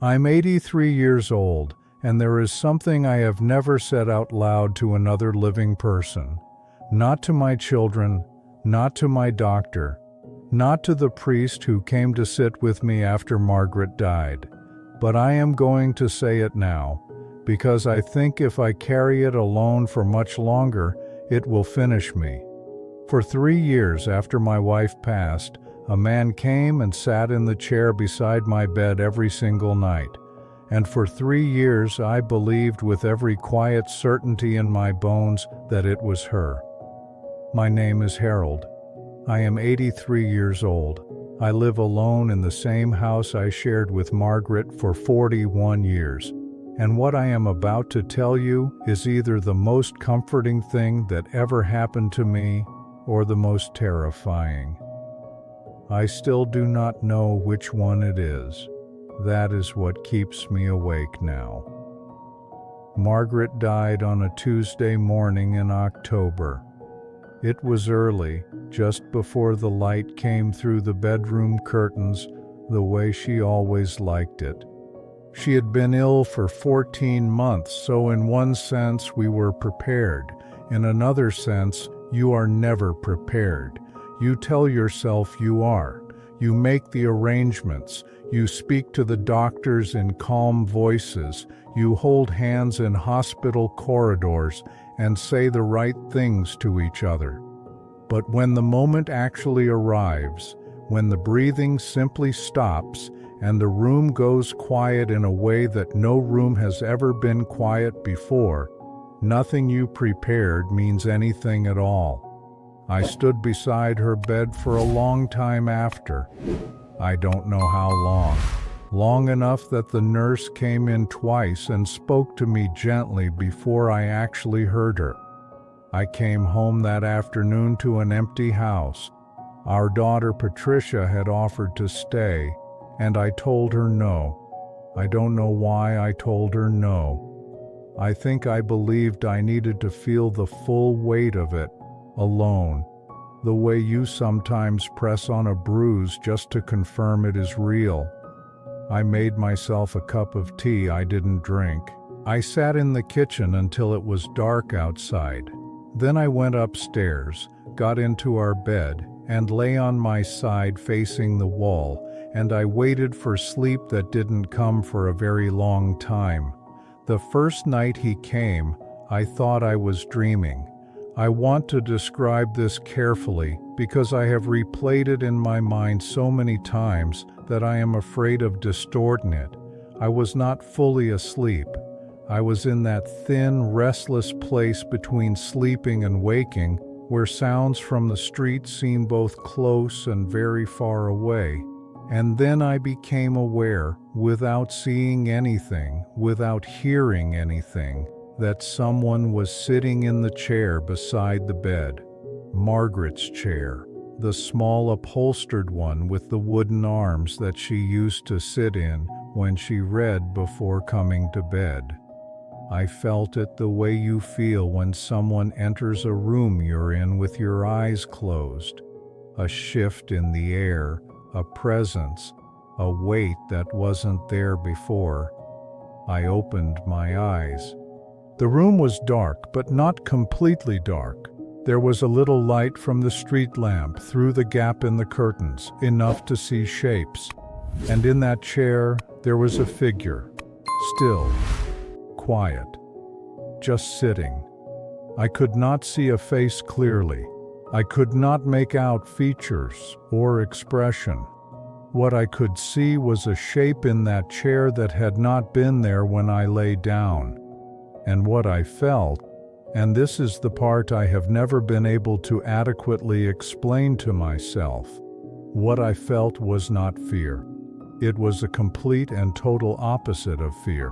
I'm 83 years old, and there is something I have never said out loud to another living person. Not to my children, not to my doctor, not to the priest who came to sit with me after Margaret died. But I am going to say it now, because I think if I carry it alone for much longer, it will finish me. For 3 years after my wife passed, a man came and sat in the chair beside my bed every single night. And for 3 years I believed with every quiet certainty in my bones that it was her. My name is Harold. I am 83 years old. I live alone in the same house I shared with Margaret for 41 years. And what I am about to tell you is either the most comforting thing that ever happened to me or the most terrifying. I still do not know which one it is. That is what keeps me awake now. Margaret died on a Tuesday morning in October. It was early, just before the light came through the bedroom curtains, the way she always liked it. She had been ill for 14 months, so in one sense we were prepared. In another sense, you are never prepared. You tell yourself you are. You make the arrangements. You speak to the doctors in calm voices. You hold hands in hospital corridors and say the right things to each other. But when the moment actually arrives, when the breathing simply stops and the room goes quiet in a way that no room has ever been quiet before, nothing you prepared means anything at all. I stood beside her bed for a long time after. I don't know how long. Long enough that the nurse came in twice and spoke to me gently before I actually heard her. I came home that afternoon to an empty house. Our daughter Patricia had offered to stay, and I told her no. I don't know why I told her no. I think I believed I needed to feel the full weight of it, alone, the way you sometimes press on a bruise just to confirm it is real. I made myself a cup of tea I didn't drink. I sat in the kitchen until it was dark outside. Then I went upstairs, got into our bed, and lay on my side facing the wall, and I waited for sleep that didn't come for a very long time. The first night he came, I thought I was dreaming. I want to describe this carefully because I have replayed it in my mind so many times that I am afraid of distorting it. I was not fully asleep. I was in that thin, restless place between sleeping and waking, where sounds from the street seem both close and very far away. And then I became aware, without seeing anything, without hearing anything, that someone was sitting in the chair beside the bed. Margaret's chair, the small upholstered one with the wooden arms that she used to sit in when she read before coming to bed. I felt it the way you feel when someone enters a room you're in with your eyes closed. A shift in the air, a presence, a weight that wasn't there before. I opened my eyes. The room was dark, but not completely dark. There was a little light from the street lamp through the gap in the curtains, enough to see shapes. And in that chair, there was a figure, still, quiet, just sitting. I could not see a face clearly. I could not make out features or expression. What I could see was a shape in that chair that had not been there when I lay down. And what I felt, and this is the part I have never been able to adequately explain to myself, what I felt was not fear. It was a complete and total opposite of fear.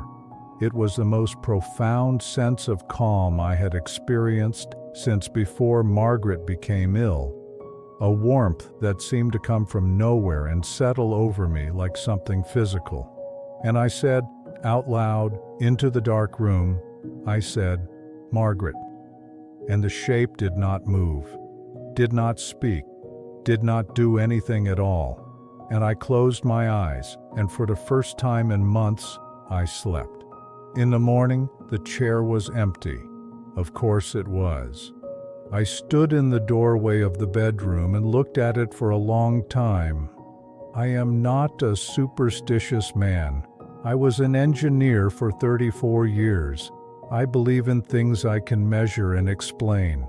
It was the most profound sense of calm I had experienced since before Margaret became ill. A warmth that seemed to come from nowhere and settle over me like something physical. And I said, out loud, into the dark room, I said, "Margaret." And the shape did not move, did not speak, did not do anything at all. and I closed my eyes, and for the first time in months, I slept. In the morning, the chair was empty. Of course it was. I stood in the doorway of the bedroom and looked at it for a long time. I am not a superstitious man. I was an engineer for 34 years. I believe in things I can measure and explain.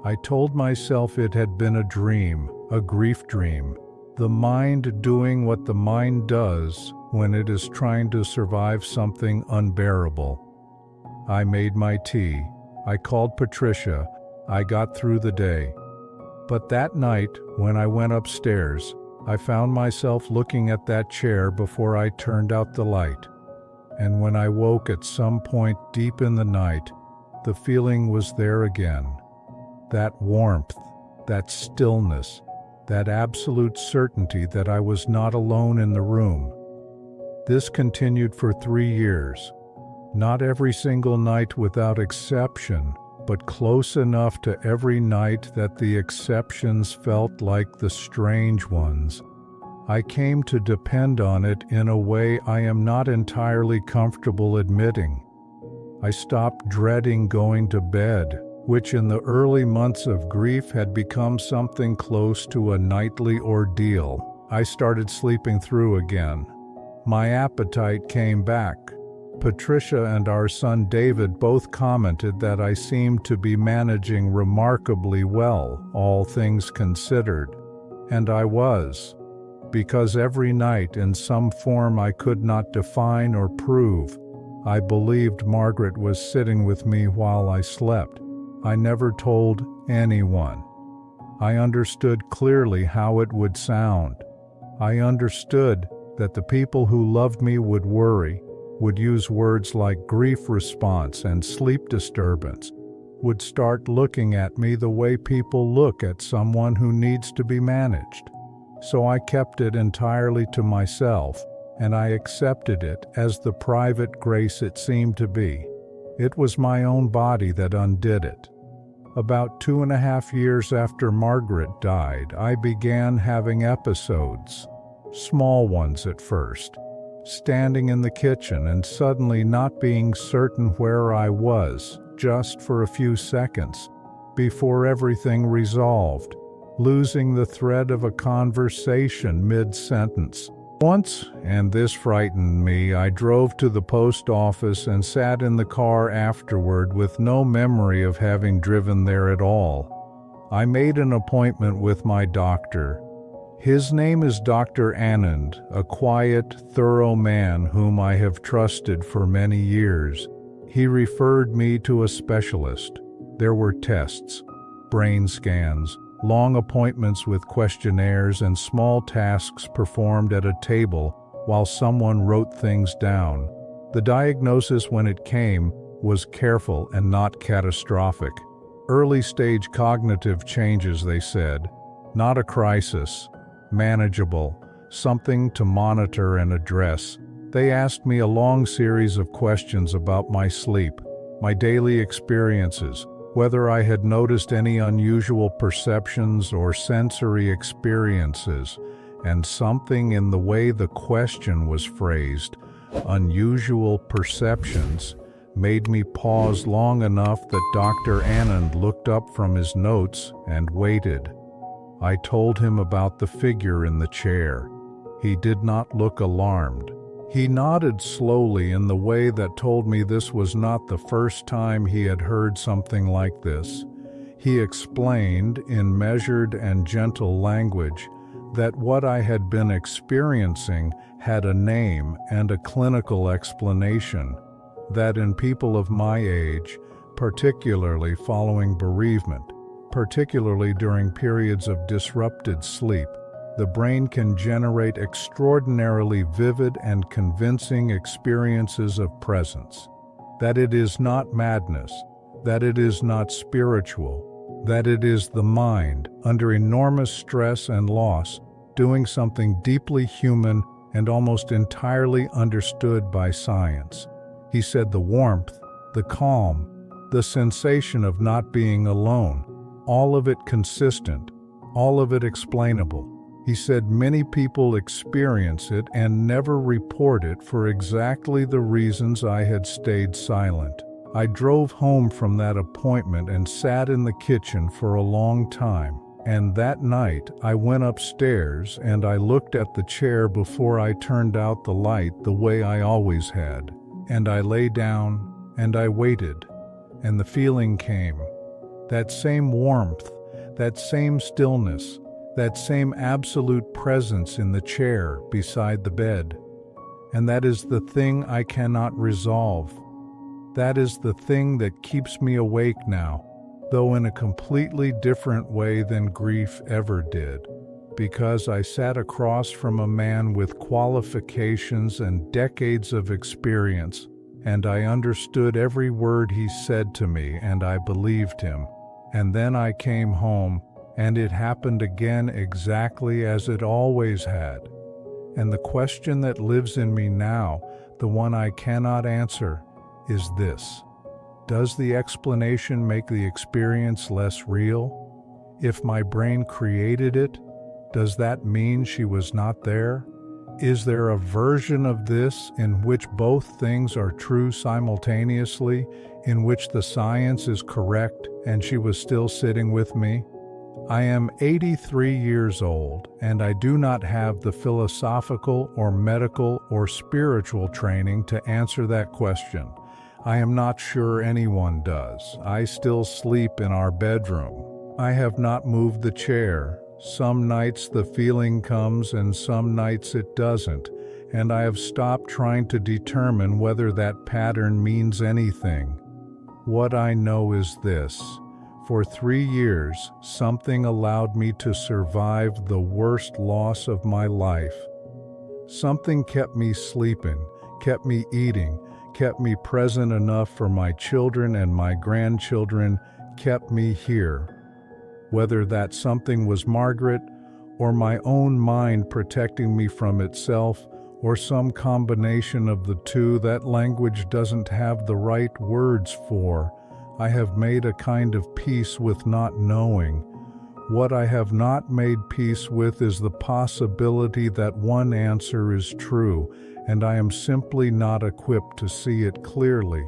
I told myself it had been a dream, a grief dream. The mind doing what the mind does when it is trying to survive something unbearable. I made my tea. I called Patricia. I got through the day. But that night, when I went upstairs, I found myself looking at that chair before I turned out the light. And when I woke at some point deep in the night, the feeling was there again. That warmth, that stillness, that absolute certainty that I was not alone in the room. This continued for 3 years. Not every single night without exception, but close enough to every night that the exceptions felt like the strange ones. I came to depend on it in a way I am not entirely comfortable admitting. I stopped dreading going to bed, which in the early months of grief had become something close to a nightly ordeal. I started sleeping through again. My appetite came back. Patricia and our son David both commented that I seemed to be managing remarkably well, all things considered. And I was. Because every night in some form I could not define or prove, I believed Margaret was sitting with me while I slept. I never told anyone. I understood clearly how it would sound. I understood that the people who loved me would worry, would use words like grief response and sleep disturbance, would start looking at me the way people look at someone who needs to be managed. So I kept it entirely to myself, and I accepted it as the private grace it seemed to be. It was my own body that undid it. About 2.5 years after Margaret died, I began having episodes, small ones at first, standing in the kitchen and suddenly not being certain where I was, just for a few seconds, before everything resolved, losing the thread of a conversation mid-sentence. Once, and this frightened me, I drove to the post office and sat in the car afterward with no memory of having driven there at all. I made an appointment with my doctor. His name is Dr. Anand, a quiet, thorough man whom I have trusted for many years. He referred me to a specialist. There were tests, brain scans, long appointments with questionnaires and small tasks performed at a table while someone wrote things down. The diagnosis when it came was careful and not catastrophic. Early-stage cognitive changes, they said. Not a crisis. Manageable. Something to monitor and address. They asked me a long series of questions about my sleep, my daily experiences, whether I had noticed any unusual perceptions or sensory experiences, and something in the way the question was phrased, unusual perceptions, made me pause long enough that Dr. Anand looked up from his notes and waited. I told him about the figure in the chair. He did not look alarmed. He nodded slowly in the way that told me this was not the first time he had heard something like this. He explained, in measured and gentle language, that what I had been experiencing had a name and a clinical explanation, that in people of my age, particularly following bereavement, particularly during periods of disrupted sleep, the brain can generate extraordinarily vivid and convincing experiences of presence. That it is not madness, that it is not spiritual, that it is the mind, under enormous stress and loss, doing something deeply human and almost entirely understood by science. He said the warmth, the calm, the sensation of not being alone, all of it consistent, all of it explainable. He said many people experience it and never report it for exactly the reasons I had stayed silent. I drove home from that appointment and sat in the kitchen for a long time. And that night I went upstairs and I looked at the chair before I turned out the light the way I always had. And I lay down and I waited. And the feeling came. That same warmth, that same stillness, that same absolute presence in the chair beside the bed. And that is the thing I cannot resolve. That is the thing that keeps me awake now, though in a completely different way than grief ever did, because I sat across from a man with qualifications and decades of experience, and I understood every word he said to me, and I believed him. And then I came home, and it happened again exactly as it always had. And the question that lives in me now, the one I cannot answer, is this: does the explanation make the experience less real? If my brain created it, does that mean she was not there? Is there a version of this in which both things are true simultaneously, in which the science is correct and she was still sitting with me? I am 83 years old, and I do not have the philosophical or medical or spiritual training to answer that question. I am not sure anyone does. I still sleep in our bedroom. I have not moved the chair. Some nights the feeling comes and some nights it doesn't, and I have stopped trying to determine whether that pattern means anything. What I know is this: for 3 years, something allowed me to survive the worst loss of my life. Something kept me sleeping, kept me eating, kept me present enough for my children and my grandchildren, kept me here. Whether that something was Margaret, or my own mind protecting me from itself, or some combination of the two that language doesn't have the right words for, I have made a kind of peace with not knowing. What I have not made peace with is the possibility that one answer is true, and I am simply not equipped to see it clearly.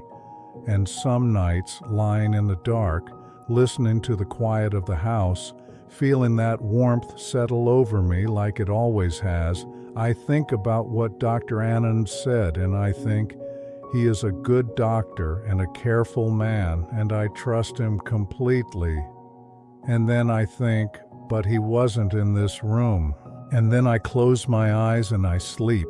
And some nights, lying in the dark, listening to the quiet of the house, feeling that warmth settle over me like it always has, I think about what Dr. Anand said, and I think, he is a good doctor and a careful man, and I trust him completely. And then I think, but he wasn't in this room. And then I close my eyes and I sleep.